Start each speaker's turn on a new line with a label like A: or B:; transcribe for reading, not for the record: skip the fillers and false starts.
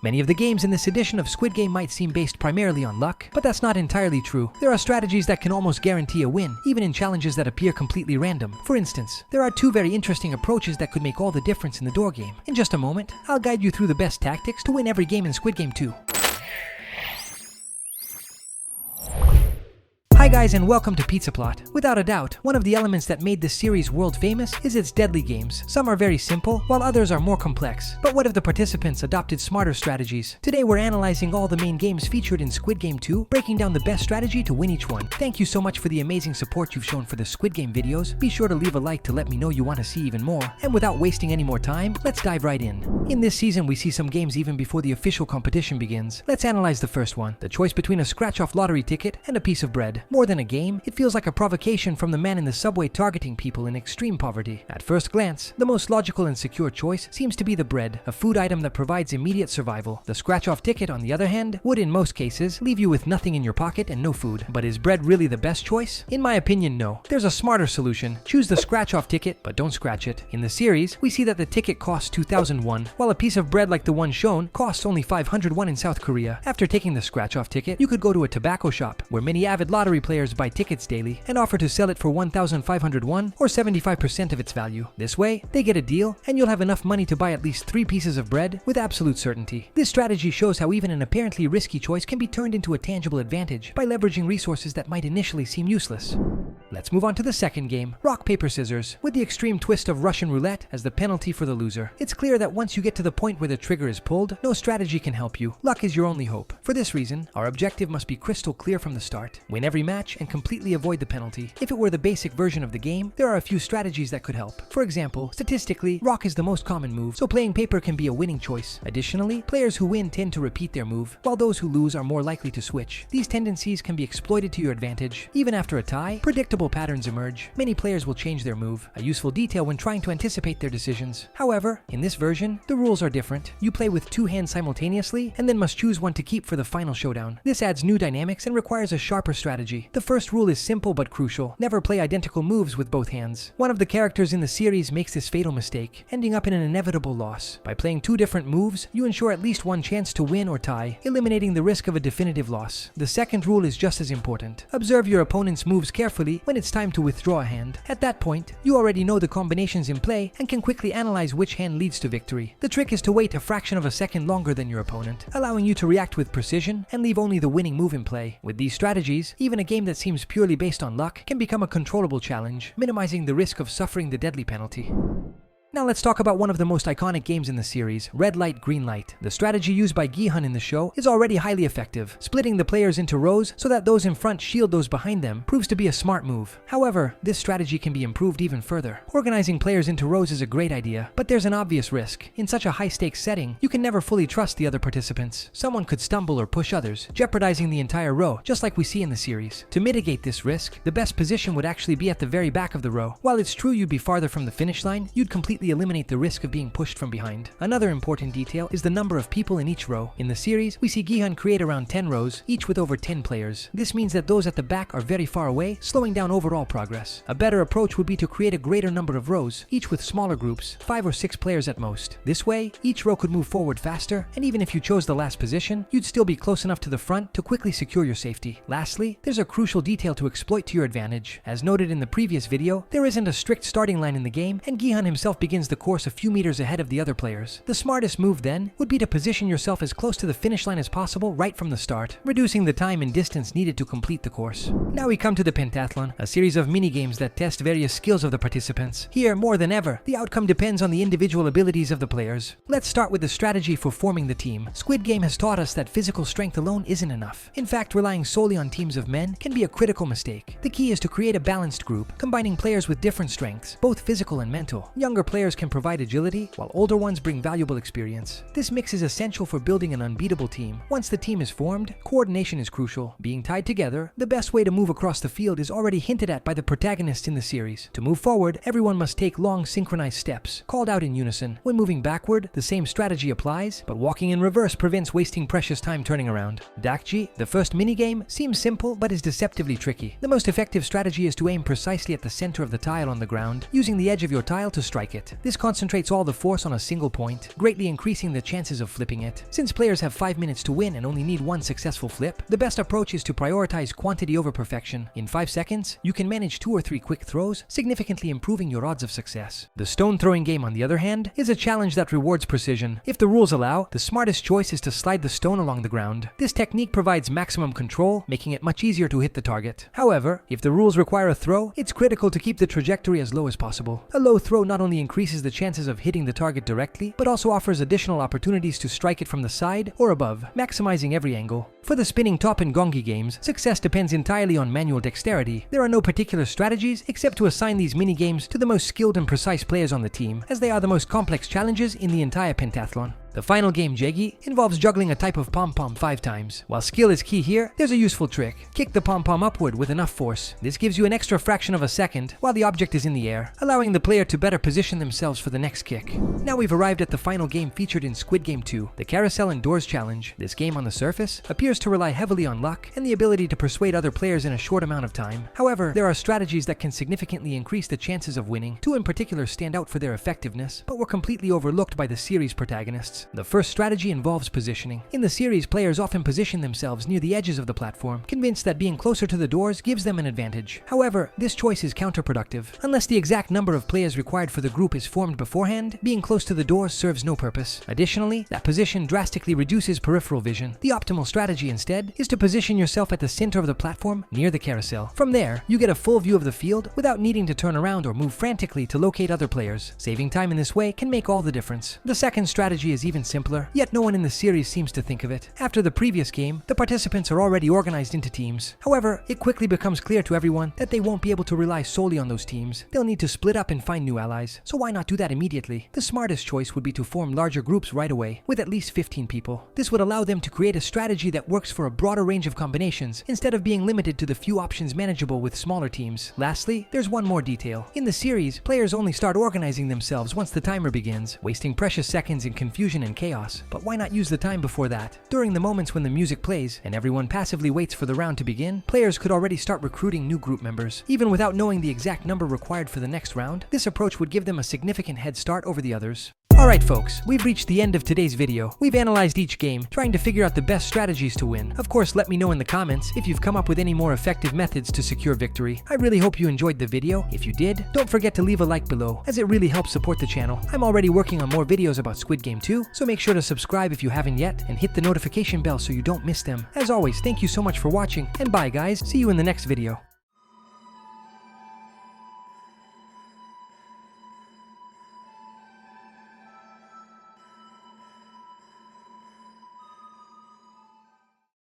A: Many of the games in this edition of Squid Game might seem based primarily on luck, but that's not entirely true. There are strategies that can almost guarantee a win, even in challenges that appear completely random. For instance, there are two very interesting approaches that could make all the difference in the door game. In just a moment, I'll guide you through the best tactics to win every game in Squid Game 2. Hi guys, and welcome to Pizza Plot. Without a doubt, one of the elements that made this series world famous is its deadly games. Some are very simple, while others are more complex. But what if the participants adopted smarter strategies? Today we're analyzing all the main games featured in Squid Game 2, breaking down the best strategy to win each one. Thank you so much for the amazing support you've shown for the Squid Game videos. Be sure to leave a like to let me know you want to see even more. And without wasting any more time, let's dive right in. In this season we see some games even before the official competition begins. Let's analyze the first one, the choice between a scratch-off lottery ticket and a piece of bread. More than a game, it feels like a provocation from the man in the subway targeting people in extreme poverty. At first glance, the most logical and secure choice seems to be the bread, a food item that provides immediate survival. The scratch-off ticket, on the other hand, would in most cases leave you with nothing in your pocket and no food. But is bread really the best choice? In my opinion, no. There's a smarter solution. Choose the scratch-off ticket, but don't scratch it. In the series, we see that the ticket costs 2,001, while a piece of bread like the one shown costs only 501 in South Korea. After taking the scratch-off ticket, you could go to a tobacco shop, where many avid lottery players buy tickets daily and offer to sell it for 1,501 or 75% of its value. This way, they get a deal and you'll have enough money to buy at least 3 pieces of bread with absolute certainty. This strategy shows how even an apparently risky choice can be turned into a tangible advantage by leveraging resources that might initially seem useless. Let's move on to the second game, rock, paper, scissors, with the extreme twist of Russian roulette as the penalty for the loser. It's clear that once you get to the point where the trigger is pulled, no strategy can help you. Luck is your only hope. For this reason, our objective must be crystal clear from the start. Win every match and completely avoid the penalty. If it were the basic version of the game, there are a few strategies that could help. For example, statistically, rock is the most common move, so playing paper can be a winning choice. Additionally, players who win tend to repeat their move, while those who lose are more likely to switch. These tendencies can be exploited to your advantage. Even after a tie, predictable patterns emerge. Many players will change their move, a useful detail when trying to anticipate their decisions. However, in this version, the rules are different. You play with 2 hands simultaneously, and then must choose one to keep for the final showdown. This adds new dynamics and requires a sharper strategy. The first rule is simple but crucial. Never play identical moves with both hands. One of the characters in the series makes this fatal mistake, ending up in an inevitable loss. By playing 2 different moves, you ensure at least one chance to win or tie, eliminating the risk of a definitive loss. The second rule is just as important. Observe your opponent's moves carefully when it's time to withdraw a hand. At that point, you already know the combinations in play and can quickly analyze which hand leads to victory. The trick is to wait a fraction of a second longer than your opponent, allowing you to react with precision and leave only the winning move in play. With these strategies, even a game that seems purely based on luck can become a controllable challenge, minimizing the risk of suffering the deadly penalty. Now let's talk about one of the most iconic games in the series, red light, green light. The strategy used by Gi-hun in the show is already highly effective. Splitting the players into rows so that those in front shield those behind them proves to be a smart move. However, this strategy can be improved even further. Organizing players into rows is a great idea, but there's an obvious risk. In such a high-stakes setting, you can never fully trust the other participants. Someone could stumble or push others, jeopardizing the entire row, just like we see in the series. To mitigate this risk, the best position would actually be at the very back of the row. While it's true you'd be farther from the finish line, you'd completely eliminate the risk of being pushed from behind. Another important detail is the number of people in each row. In the series, we see Gi-hun create around 10 rows, each with over 10 players. This means that those at the back are very far away, slowing down overall progress. A better approach would be to create a greater number of rows, each with smaller groups, 5 or 6 players at most. This way, each row could move forward faster, and even if you chose the last position, you'd still be close enough to the front to quickly secure your safety. Lastly, there's a crucial detail to exploit to your advantage. As noted in the previous video, there isn't a strict starting line in the game, and Gi-hun himself begins the course a few meters ahead of the other players. The smartest move then would be to position yourself as close to the finish line as possible right from the start, reducing the time and distance needed to complete the course. Now we come to the Pentathlon, a series of mini-games that test various skills of the participants. Here, more than ever, the outcome depends on the individual abilities of the players. Let's start with the strategy for forming the team. Squid Game has taught us that physical strength alone isn't enough. In fact, relying solely on teams of men can be a critical mistake. The key is to create a balanced group, combining players with different strengths, both physical and mental. Younger players can provide agility, while older ones bring valuable experience. This mix is essential for building an unbeatable team. Once the team is formed, coordination is crucial. Being tied together, the best way to move across the field is already hinted at by the protagonists in the series. To move forward, everyone must take long synchronized steps, called out in unison. When moving backward, the same strategy applies, but walking in reverse prevents wasting precious time turning around. Dakji, the first minigame, seems simple but is deceptively tricky. The most effective strategy is to aim precisely at the center of the tile on the ground, using the edge of your tile to strike it. target. This concentrates all the force on a single point, greatly increasing the chances of flipping it. Since players have 5 minutes to win and only need one successful flip, the best approach is to prioritize quantity over perfection. In 5 seconds, you can manage 2 or 3 quick throws, significantly improving your odds of success. The stone throwing game, on the other hand, is a challenge that rewards precision. If the rules allow, the smartest choice is to slide the stone along the ground. This technique provides maximum control, making it much easier to hit the target. However, if the rules require a throw, it's critical to keep the trajectory as low as possible. A low throw not only increases the chances of hitting the target directly, but also offers additional opportunities to strike it from the side or above, maximizing every angle. For the spinning top and gongi games, success depends entirely on manual dexterity. There are no particular strategies except to assign these mini-games to the most skilled and precise players on the team, as they are the most complex challenges in the entire pentathlon. The final game, Jeggy, involves juggling a type of pom-pom 5 times. While skill is key here, there's a useful trick. Kick the pom-pom upward with enough force. This gives you an extra fraction of a second while the object is in the air, allowing the player to better position themselves for the next kick. Now we've arrived at the final game featured in Squid Game 2, the Carousel and Doors challenge. This game on the surface appears to rely heavily on luck and the ability to persuade other players in a short amount of time. However, there are strategies that can significantly increase the chances of winning. 2 in particular stand out for their effectiveness, but were completely overlooked by the series protagonists. The first strategy involves positioning. In the series, players often position themselves near the edges of the platform, convinced that being closer to the doors gives them an advantage. However, this choice is counterproductive. Unless the exact number of players required for the group is formed beforehand, being close to the doors serves no purpose. Additionally, that position drastically reduces peripheral vision. The optimal strategy instead is to position yourself at the center of the platform near the carousel. From there, you get a full view of the field without needing to turn around or move frantically to locate other players. Saving time in this way can make all the difference. The second strategy is even simpler, yet no one in the series seems to think of it. After the previous game, the participants are already organized into teams. However, it quickly becomes clear to everyone that they won't be able to rely solely on those teams. They'll need to split up and find new allies. So why not do that immediately? The smartest choice would be to form larger groups right away, with at least 15 people. This would allow them to create a strategy that works for a broader range of combinations, instead of being limited to the few options manageable with smaller teams. Lastly, there's one more detail. In the series, players only start organizing themselves once the timer begins, wasting precious seconds in confusion and chaos. But why not use the time before that? During the moments when the music plays and everyone passively waits for the round to begin, players could already start recruiting new group members. Even without knowing the exact number required for the next round, this approach would give them a significant head start over the others. Alright folks, we've reached the end of today's video. We've analyzed each game, trying to figure out the best strategies to win. Of course, let me know in the comments if you've come up with any more effective methods to secure victory. I really hope you enjoyed the video. If you did, don't forget to leave a like below, as it really helps support the channel. I'm already working on more videos about Squid Game 2, so make sure to subscribe if you haven't yet, and hit the notification bell so you don't miss them. As always, thank you so much for watching, and bye guys, see you in the next video.